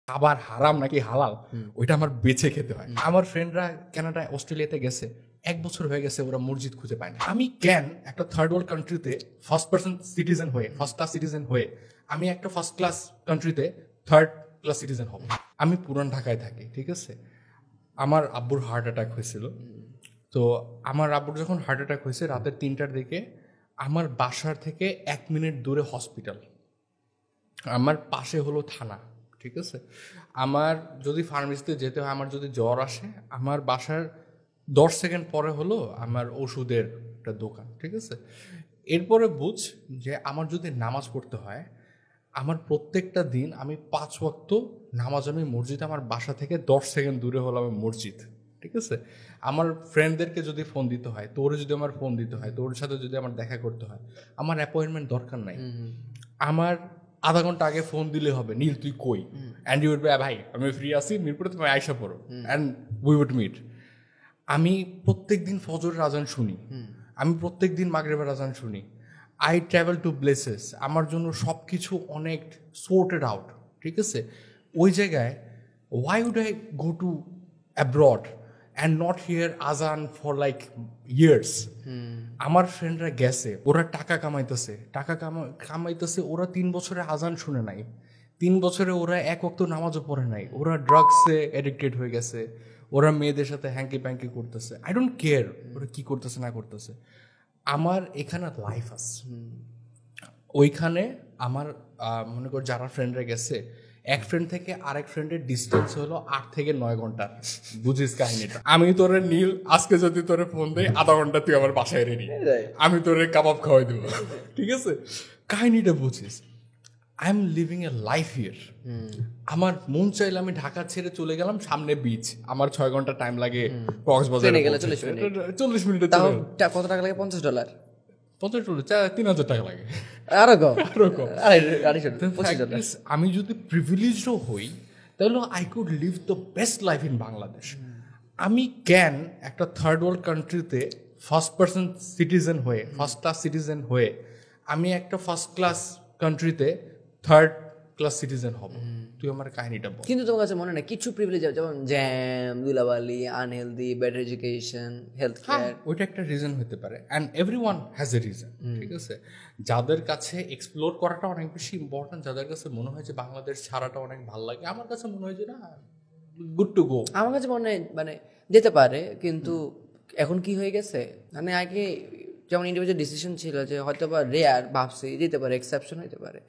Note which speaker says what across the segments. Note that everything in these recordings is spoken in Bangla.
Speaker 1: খাবার হারাম নাকি হালাল ওইটা আমার বেছে খেতে হয়। আমার ফ্রেন্ডরা কানাডায় অস্ট্রেলিয়াতে গেছে, 1 বছর হয়ে গেছে, ওরা মসজিদ খুঁজে পায় না। আমি কেন একটা থার্ড ওয়ার্ল্ড কান্ট্রিতে ফার্স্ট ক্লাস সিটিজেন হয়ে আমি একটা ফার্স্ট ক্লাস কান্ট্রিতে থার্ড ক্লাস সিটিজেন হব? আমি পুরান ঢাকায় থাকি, ঠিক আছে। আমার আব্বুর হার্ট অ্যাটাক হয়েছিল। তো আমার আব্বুর যখন হার্ট অ্যাটাক হয়েছে রাতের 3টার দিকে, আমার বাসার থেকে 1 মিনিট দূরে হসপিটাল, আমার পাশে হলো থানা, ঠিক আছে। আমার যদি ফার্মেসিতে যেতে হয়, আমার যদি জ্বর আসে, আমার বাসার 10 সেকেন্ড পরে হলো আমার ওষুধের একটা দোকান, ঠিক আছে। এরপরে বুঝ যে আমার যদি নামাজ পড়তে হয়, আমার প্রত্যেকটা দিন আমি 5 ওয়াক্ত নামাজ আমি মসজিদে, আমার বাসা থেকে 10 সেকেন্ড দূরে হলো আমার মসজিদ, ঠিক আছে। আমার ফ্রেন্ডদেরকে যদি ফোন দিতে হয়, তোরে যদি আমার ফোন দিতে হয়, তোর সাথে যদি আমার দেখা করতে হয়, আমার অ্যাপয়েন্টমেন্ট দরকার নাই। আমার আধা ঘন্টা আগে ফোন দিলে হবে, নীল তুই কই, অ্যান্ড ইউ উড বি ভাই আমি ফ্রি আছি, মিরপুরে তুমি আয়সা পড়ো, অ্যান্ড উই উড মিট। আমি প্রত্যেক দিন ফজরের আজান শুনি, আমি প্রত্যেক দিন মাগরিবের আজান শুনি। আই ট্রাভেল টু প্লেসেস, আমার জন্য সব কিছু অনেক সোর্টেড আউট, ঠিক আছে। ওই জায়গায় why would I go to abroad and not here আজান ফর লাইক ইয়ার্স? আমার ফ্রেন্ডরা গেছে, ওরা টাকা কামাইতেছে, ওরা 3 বছরে আজান শুনে নাই, 3 বছরে ওরা 1 ওয়াক্ত নামাজও পড়ে নাই, ওরা ড্রাগসে অ্যাডিক্টেড হয়ে গেছে, ওরা মেয়েদের সাথে হ্যাঙ্কি প্যাঙ্কি করতেছে। আই ডোন্ট কেয়ার ওরা কি করতেছে না করতেছে, আমার এখানে লাইফ আছে। ওইখানে আমার মনে কর যারা ফ্রেন্ডরা গেছে, এক ফ্রেন্ড থেকে আরেক ফ্রেন্ডের ডিস্টেন্স হলো 8 থেকে 9 ঘন্টা। বুঝিস কাহিনীটা? আমি তোরে নীল আজকে যদি তোরে ফোন দেই, আধা ঘন্টা তুই আমার বাসায় রেডি, আমি তোরে কাবাব খাওয়াই দেবো, ঠিক আছে। কাহিনীটা বুঝিস? I am living A life here. আমার মন চাইলে আমি ঢাকা ছেড়ে চলে গেলাম, সামনে বিচ, আমার 6 ঘন্টা টাইম লাগে কক্সবাজারে গেলে, 40 মিনিটে।
Speaker 2: কত টাকা লাগে? $50,
Speaker 1: 3,000 টাকা লাগে। আমি যদি প্রিভিলেজও হই, তাহলে I could live the best life in Bangladesh. আমি কেন একটা থার্ড ওয়ার্ল্ড কান্ট্রিতে ফার্স্ট ক্লাস সিটিজেন হয়ে আমি একটা ফার্স্ট ক্লাস কান্ট্রিতে থার্ড ক্লাস সিটিজেন হব? তুই আমার কাহিনীটা বল।
Speaker 2: কিন্তু তোমার কাছে মনে হয় কিছু প্রিভিলেজ, যেমন জ্যাম, ধুলাবালি, unhealthy, better education, health care,
Speaker 1: ওইটা একটা রিজন হতে পারে, and everyone has a reason, ঠিক আছে। যাদের কাছে এক্সপ্লোর করাটা অনেক বেশি ইম্পর্টেন্ট, যাদের কাছে মনে হয় যে বাংলাদেশ ছাড়াটা অনেক ভালো লাগে, আমার কাছে মনে হয় যে না, গুড টু গো।
Speaker 2: আমার কাছে মনে হয় মানে যেতে পারে, কিন্তু এখন কি হয়ে গেছে, মানে আগে যেমন ইন্ডিভিজুয়াল ডিসিশন ছিল যে হয়তো বা রেয়ার ভাবছি যেতে পারে, এক্সেপশন হইতে পারে।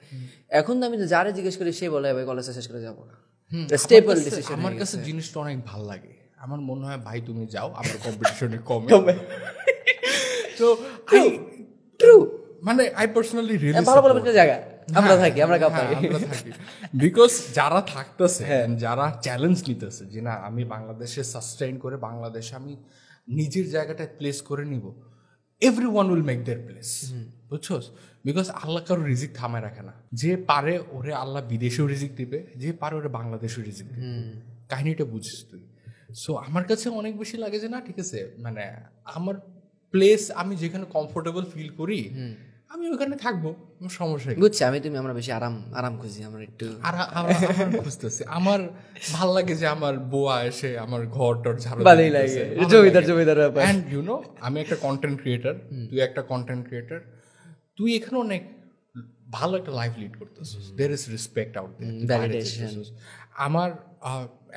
Speaker 2: এখন তো আমি যারা জিজ্ঞেস করি সে বলে ভাই কলেজ শেষ করে যাবো না, স্টেবল ডিসিশন।
Speaker 1: আমার কাছে জিনিসটা অনেক ভালো লাগে, আমার মনে হয় ভাই তুমি যাও, আমার কম্পিটিশনে কমে। তো
Speaker 2: ট্রু,
Speaker 1: মানে আই পার্সোনালি রিয়েলি
Speaker 2: ভালো ভালো জায়গা আমরা থাকি, আমরা
Speaker 1: থাকি, বিকজ যারা থাকতেছে, যারা চ্যালেঞ্জ নিতেছে যে না আমি বাংলাদেশে সাস্টেইন করে বাংলাদেশে আমি নিজের জায়গাটায় প্লেস করে নিব, everyone will make their place, বুঝছোস? বিকজ আল্লাহ কারো রিজিক থামায় রাখে না, যে পারে ওরে আল্লাহ বিদেশেও রিজিক দিবে, যে পারে ওরে বাংলাদেশেও রিজিক দিবে। কাহিনীটা বুঝিস তুই? সো আমার কাছে অনেক বেশি লাগে যে না ঠিক আছে, মানে আমার প্লেস, আমি যেখানে কমফোর্টেবল ফিল করি আমি ওখানে থাকবো, সমস্যা নেই।
Speaker 2: বুঝছি, আমরা বেশি আরাম খুঁজি, আমরা একটু
Speaker 1: খুঁজতেছি। আমার ভাল লাগে যে আমার বোয়া এসে আমার ঘরটার ঝাড়ু,
Speaker 2: ভালোই লাগে, জমিদার ব্যাপার।
Speaker 1: এন্ড ইউ নো আমি একটা কন্টেন্ট ক্রিয়েটার, তুই একটা কন্টেন্ট ক্রিয়েটার, তুই এখানে অনেক ভালো একটা লাইফ লিড করতেছিস, there is respect out there. আমার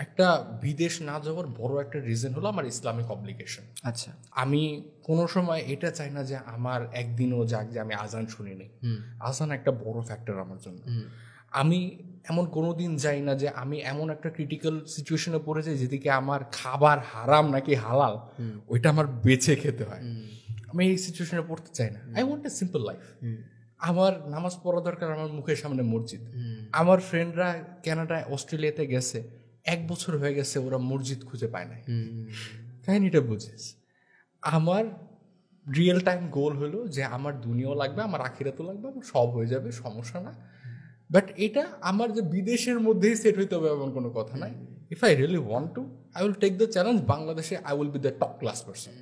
Speaker 1: একটা বিদেশ না যাওয়ার বড় একটা রিজন হলো আমার ইসলামিক অব্লিগেশন।
Speaker 2: আচ্ছা,
Speaker 1: আমি কোনো সময় এটা চাই না যে আমার একদিনও যাক যে আমি আজান শুনি নেই। আজান একটা বড় ফ্যাক্টর আমার জন্য। আমি এমন কোনো দিন যাই না যে আমি এমন একটা ক্রিটিক্যাল সিচুয়েশনে পড়ে যাই যেদিকে আমার খাবার হারাম নাকি হালাল ওইটা আমার বেছে খেতে হয়। আমি এই সিচুয়েশনে পড়তে চাই না। I want a simple life. আমার নামাজ পড়া দরকার, আমার মুখের সামনে মসজিদ। আমার ফ্রেন্ডরা কানাডায় অস্ট্রেলিয়াতে গেছে, 1 বছর হয়ে গেছে, ওরা মসজিদ খুঁজে পায় নাই। কাহিনীটা বুঝিস? আমার রিয়েল টাইম গোল হলো যে আমার দুনিয়াও লাগবে, আমার আখিরাতও লাগবে, আমার সব হয়ে যাবে, সমস্যা না। বাট এটা আমার যে বিদেশের মধ্যেই সেট হইতে হবে এমন কোনো কথা নাই। If I really want to, I will take the challenge. বাংলাদেশে I will be the top class person.